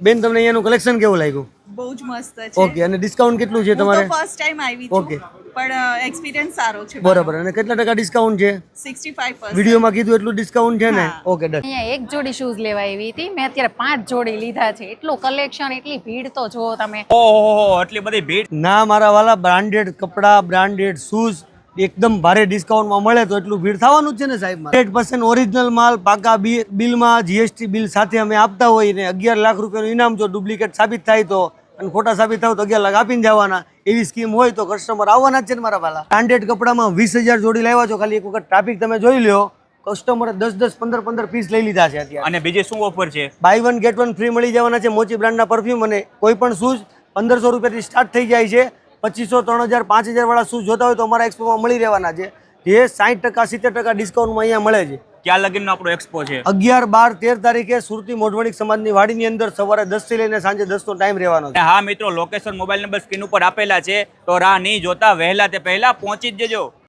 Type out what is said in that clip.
બેન તમને અહીંયાનું કલેક્શન કેવું લાગ્યું? બહુ જ મસ્ત છે. ઓકે, અને ડિસ્કાઉન્ટ કેટલું છે તમારે? હું તો ફર્સ્ટ ટાઈમ આવી છું. Okay. પણ એક્સપિરિયન્સ સારો છે. બરાબર, અને કેટલા ટકા ડિસ્કાઉન્ટ છે? 65%. વિડીયોમાં કીધું એટલું ડિસ્કાઉન્ટ છે ને? હા. Okay, done. અહીંયા એક જોડી શૂઝ લેવા આવી હતી, મેં અત્યારે 5 જોડી લીધા છે. એટલું કલેક્શન, એટલી ભીડ તો જુઓ તમે. ઓહો, એટલી બધી ભીડ. ના મારા વાલા, બ્રાન્ડેડ કપડા, બ્રાન્ડેડ શૂઝ એકદમ ભારે ડિસ્કાઉન્ટમાં મળે તો એટલું ભીડ થવાનું જ છે ને સાહેબ. 100% ઓરિજિનલ માલ પાકા બિલમાં જીએસટી બિલ સાથે અમે આપતા હોઈએ ને 11 લાખ રૂપિયાનું ઇનામ જો ડુપ્લિકેટ સાબિત થાય તો, અને ખોટા સાબિત થાય તો 11 લાખ આપીને જવાના. એવી સ્કીમ હોય તો કસ્ટમર આવવાના જ છે ને મારા વાલા. બ્રાન્ડેડ કપડામાં 20,000 જોડી લાવ્યા છો, ખાલી એક વખત ટ્રાફિક તમે જોઈ લો. કસ્ટમરે 10-10, 15-15 પીસ લઈ લીધા છે અત્યારે. અને બીજી શું ઓફર છે? બાય 1 ગેટ 1 ફ્રી મળી જવાના છે. મોચી બ્રાન્ડના પરફ્યુમ અને કોઈ પણ શૂઝ 1500 રૂપિયાથી સ્ટાર્ટ થઈ જાય છે. 2500, 3000, 5000 વાળા શૂઝ જોતા હોય તો અમારા એક્સપોમાં મળી રહેવાના છે. જે 60%, 70% ડિસ્કાઉન્ટમાં અહીંયા મળે છે. ક્યાં લગીનનો આપણો એક્સપો છે? 11, 12, 13 તારીખે સુરતી મોઢવણિક સમાજની વાડીની અંદર સવારે 10 થી લઈને સાંજે 10 નો ટાઈમ રહેવાનો છે. અને હા મિત્રો, લોકેશન મોબાઈલ નંબર સ્ક્રીન ઉપર આપેલા છે, તો રાહ નહીં જોતા વહેલા તે પહેલા પહોંચી જ જજો.